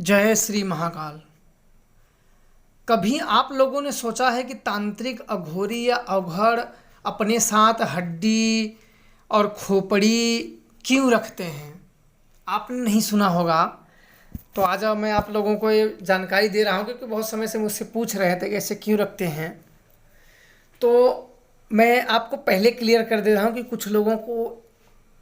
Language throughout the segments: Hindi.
जय श्री महाकाल। कभी आप लोगों ने सोचा है कि तांत्रिक अघोरी या अवघड़ अपने साथ हड्डी और खोपड़ी क्यों रखते हैं? आपने नहीं सुना होगा। तो आज मैं आप लोगों को ये जानकारी दे रहा हूँ, क्योंकि बहुत समय से मुझसे पूछ रहे थे कि ऐसे क्यों रखते हैं। तो मैं आपको पहले क्लियर कर दे रहा हूँ कि कुछ लोगों को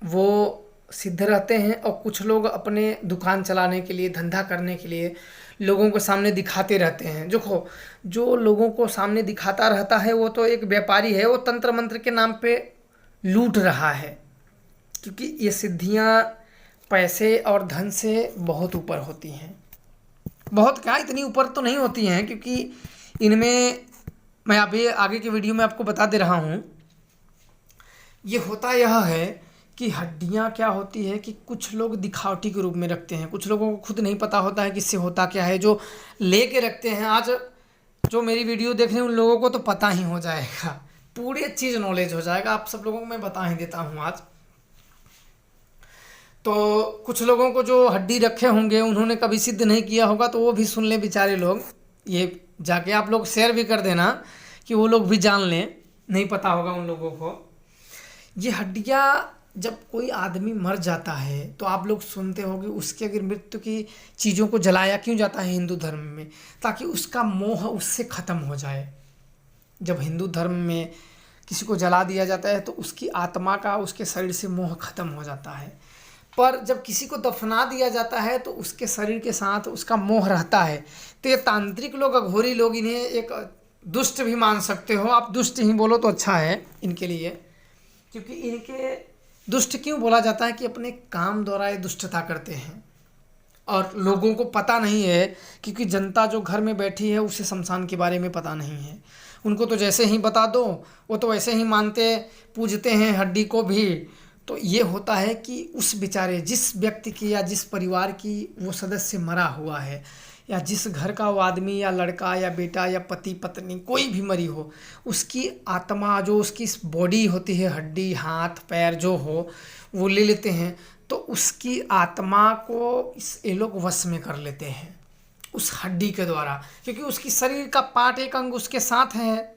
वो सिद्ध रहते हैं और कुछ लोग अपने दुकान चलाने के लिए, धंधा करने के लिए लोगों के सामने दिखाते रहते हैं। देखो, जो लोगों को सामने दिखाता रहता है वो तो एक व्यापारी है, वो तंत्र मंत्र के नाम पे लूट रहा है। क्योंकि ये सिद्धियां पैसे और धन से बहुत ऊपर होती हैं। बहुत क्या, इतनी ऊपर तो नहीं होती हैं, क्योंकि इनमें मैं अभी आगे की वीडियो में आपको बता दे रहा हूँ। ये होता यह है कि हड्डियाँ क्या होती है कि कुछ लोग दिखावटी के रूप में रखते हैं। कुछ लोगों को खुद नहीं पता होता है कि इससे होता क्या है। जो लेके रखते हैं, आज जो मेरी वीडियो देख रहे हैं उन लोगों को तो पता ही हो जाएगा, पूरी चीज़ नॉलेज हो जाएगा। आप सब लोगों को मैं बता ही देता हूँ आज। तो कुछ लोगों को जो हड्डी रखे होंगे उन्होंने कभी सिद्ध नहीं किया होगा, तो वो भी सुन लें बेचारे लोग। ये जाके आप लोग शेयर भी कर देना कि वो लोग भी जान लें, नहीं पता होगा उन लोगों को। ये हड्डियाँ जब कोई आदमी मर जाता है तो आप लोग सुनते होंगे उसके अगर मृत्यु की चीज़ों को जलाया क्यों जाता है हिंदू धर्म में, ताकि उसका मोह उससे ख़त्म हो जाए। जब हिंदू धर्म में किसी को जला दिया जाता है तो उसकी आत्मा का उसके शरीर से मोह ख़त्म हो जाता है। पर जब किसी को दफना दिया जाता है तो उसके शरीर के साथ उसका मोह रहता है। तो ये तांत्रिक लोग, अघोरी लोग इन्हें एक दुष्ट भी मान सकते हो। आप दुष्ट ही बोलो तो अच्छा है इनके लिए, क्योंकि इनके दुष्ट क्यों बोला जाता है कि अपने काम द्वारा ये दुष्टता करते हैं और लोगों को पता नहीं है। क्योंकि जनता जो घर में बैठी है उसे शमशान के बारे में पता नहीं है। उनको तो जैसे ही बता दो वो तो वैसे ही मानते पूजते हैं हड्डी को भी। तो ये होता है कि उस बेचारे जिस व्यक्ति की या जिस परिवार की वो सदस्य मरा हुआ है, या जिस घर का वो आदमी या लड़का या बेटा या पति पत्नी कोई भी मरी हो, उसकी आत्मा जो उसकी बॉडी होती है, हड्डी हाथ पैर जो हो वो ले लेते हैं। तो उसकी आत्मा को ये लोग वश में कर लेते हैं उस हड्डी के द्वारा, क्योंकि उसकी शरीर का पार्ट एक अंग उसके साथ है।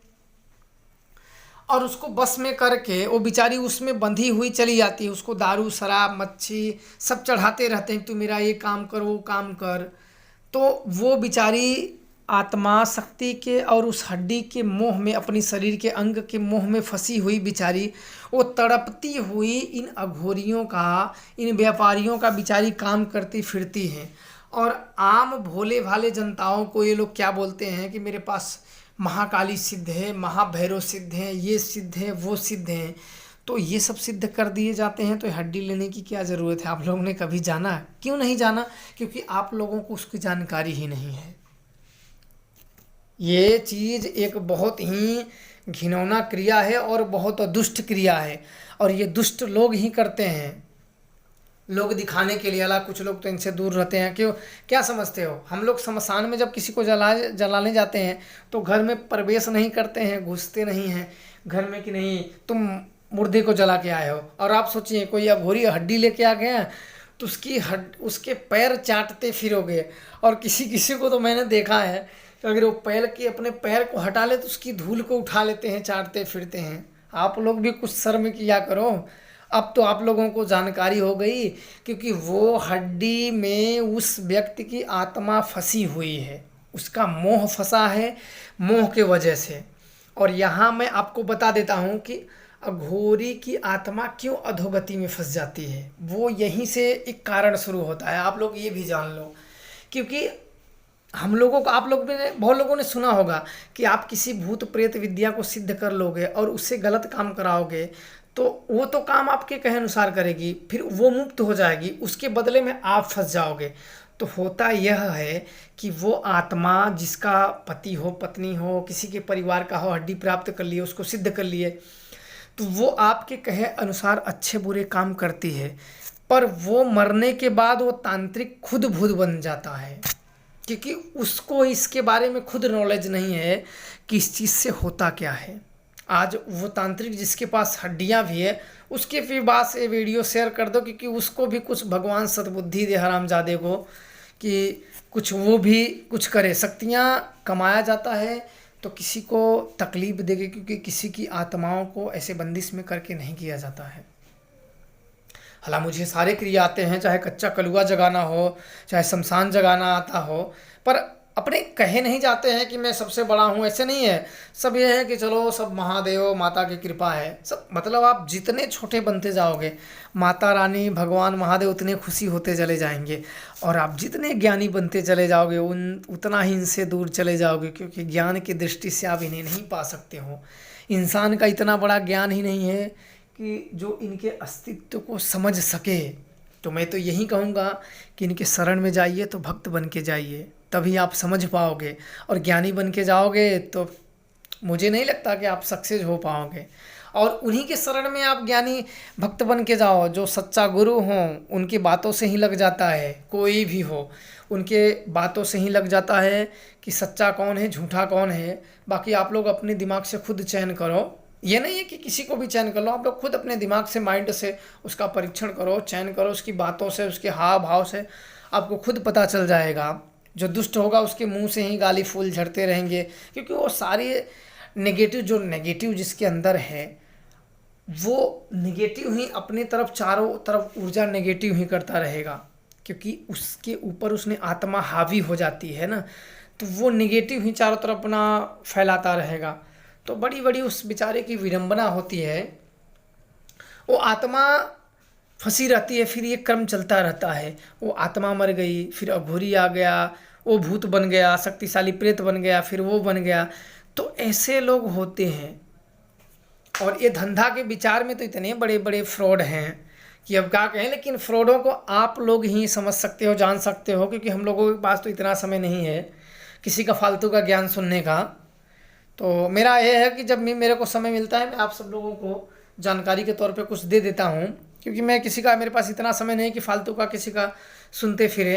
और उसको बस में करके वो बेचारी उसमें बंधी हुई चली जाती है। उसको दारू शराब मच्छी सब चढ़ाते रहते हैं, तू मेरा ये काम कर वो काम कर। तो वो बेचारी आत्मा शक्ति के और उस हड्डी के मोह में, अपनी शरीर के अंग के मोह में फंसी हुई बेचारी वो तड़पती हुई इन अघोरियों का, इन व्यापारियों का बेचारी काम करती फिरती हैं। और आम भोले भाले जनताओं को ये लोग क्या बोलते हैं कि मेरे पास महाकाली सिद्ध है, महाभैरव सिद्ध है, ये सिद्ध है वो सिद्ध है। तो ये सब सिद्ध कर दिए जाते हैं। तो हड्डी लेने की क्या ज़रूरत है? आप लोगों ने कभी जाना? क्यों नहीं जाना? क्योंकि आप लोगों को उसकी जानकारी ही नहीं है। ये चीज़ एक बहुत ही घिनौना क्रिया है और बहुत दुष्ट क्रिया है, और ये दुष्ट लोग ही करते हैं, लोग दिखाने के लिए। अला कुछ लोग तो इनसे दूर रहते हैं। क्यों, क्या समझते हो? हम लोग शमशान में जब किसी को जलाने जाते हैं तो घर में प्रवेश नहीं करते हैं, घुसते नहीं हैं घर में कि नहीं तुम मुर्दे को जला के आए हो। और आप सोचिए कोई अघोरी हड्डी लेके आ गया तो उसके पैर चाटते फिरोगे। और किसी किसी को तो मैंने देखा है कि अगर वो अपने पैर को हटा ले तो उसकी धूल को उठा लेते हैं, चाटते फिरते हैं। आप लोग भी कुछ शर्म किया करो। अब तो आप लोगों को जानकारी हो गई, क्योंकि वो हड्डी में उस व्यक्ति की आत्मा फंसी हुई है, उसका मोह फंसा है, मोह के वजह से। और यहाँ मैं आपको बता देता हूँ कि अघोरी की आत्मा क्यों अधोगति में फंस जाती है। वो यहीं से एक कारण शुरू होता है, आप लोग ये भी जान लो। क्योंकि हम लोगों को, आप लोग ने, बहुत लोगों ने सुना होगा कि आप किसी भूत प्रेत विद्या को सिद्ध कर लोगे और उससे गलत काम कराओगे तो वो तो काम आपके कहे अनुसार करेगी, फिर वो मुक्त हो जाएगी, उसके बदले में आप फंस जाओगे। तो होता यह है कि वो आत्मा जिसका पति हो, पत्नी हो, किसी के परिवार का हो, हड्डी प्राप्त कर लिए, उसको सिद्ध कर लिए, तो वो आपके कहे अनुसार अच्छे बुरे काम करती है। पर वो मरने के बाद वो तांत्रिक खुद भूत बन जाता है, क्योंकि उसको इसके बारे में खुद नॉलेज नहीं है कि इस चीज़ से होता क्या है। आज वो तांत्रिक जिसके पास हड्डियां भी है उसके भी पास ये वीडियो शेयर कर दो, क्योंकि उसको भी कुछ भगवान सद्बुद्धि दे हरामजादे को, कि कुछ वो भी कुछ करे। शक्तियाँ कमाया जाता है तो किसी को तकलीफ देके, क्योंकि किसी की आत्माओं को ऐसे बंदिश में करके नहीं किया जाता है। हालांकि मुझे सारे क्रिया आते हैं, चाहे कच्चा कलुआ जगाना हो, चाहे शमशान जगाना आता हो, पर अपने कहे नहीं जाते हैं कि मैं सबसे बड़ा हूँ, ऐसे नहीं है। सब ये है कि चलो सब महादेव माता की कृपा है, सब मतलब आप जितने छोटे बनते जाओगे माता रानी भगवान महादेव उतने खुशी होते चले जाएंगे, और आप जितने ज्ञानी बनते चले जाओगे उतना ही इनसे दूर चले जाओगे, क्योंकि ज्ञान की दृष्टि से आप इन्हें नहीं पा सकते हो। इंसान का इतना बड़ा ज्ञान ही नहीं है कि जो इनके अस्तित्व को समझ सके। तो मैं तो यही कहूँगा कि इनके शरण में जाइए तो भक्त बन के जाइए, तभी आप समझ पाओगे। और ज्ञानी बन के जाओगे तो मुझे नहीं लगता कि आप सक्सेस हो पाओगे। और उन्हीं के शरण में आप ज्ञानी भक्त बन के जाओ, जो सच्चा गुरु हों उनकी बातों से ही लग जाता है। कोई भी हो उनके बातों से ही लग जाता है कि सच्चा कौन है झूठा कौन है। बाकी आप लोग अपने दिमाग से खुद चयन करो, ये नहीं है कि किसी को भी चयन कर लो, आप लोग खुद अपने दिमाग से माइंड से उसका परीक्षण करो, चयन करो, उसकी बातों से उसके हाव भाव से आपको खुद पता चल जाएगा। जो दुष्ट होगा उसके मुंह से ही गाली फूल झड़ते रहेंगे, क्योंकि वो सारे नेगेटिव जिसके अंदर है वो नेगेटिव ही अपनी तरफ चारों तरफ ऊर्जा नेगेटिव ही करता रहेगा, क्योंकि उसके ऊपर उसने आत्मा हावी हो जाती है ना, तो वो नेगेटिव ही चारों तरफ अपना फैलाता रहेगा। तो बड़ी बड़ी उस बेचारे की विडंबना होती है, वो आत्मा फंसी रहती है, फिर ये क्रम चलता रहता है। वो आत्मा मर गई, फिर अघोरी आ गया, वो भूत बन गया, शक्तिशाली प्रेत बन गया, फिर वो बन गया। तो ऐसे लोग होते हैं। और ये धंधा के विचार में तो इतने बड़े बड़े फ्रॉड हैं कि अब क्या कहें, लेकिन फ्रॉडों को आप लोग ही समझ सकते हो, जान सकते हो, क्योंकि हम लोगों के पास तो इतना समय नहीं है किसी का फालतू का ज्ञान सुनने का। तो मेरा यह है कि जब भी मेरे को समय मिलता है मैं आप सब लोगों को जानकारी के तौर पे कुछ दे देता हूँ, क्योंकि मैं किसी का, मेरे पास इतना समय नहीं कि फालतू का किसी का सुनते फिरे।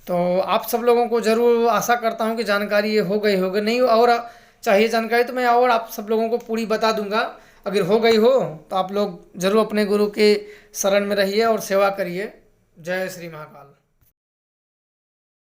तो आप सब लोगों को ज़रूर आशा करता हूँ कि जानकारी ये हो गई होगी, नहीं और चाहिए जानकारी तो मैं और आप सब लोगों को पूरी बता दूंगा। अगर हो गई हो तो आप लोग ज़रूर अपने गुरु के शरण में रहिए और सेवा करिए। जय श्री महाकाल।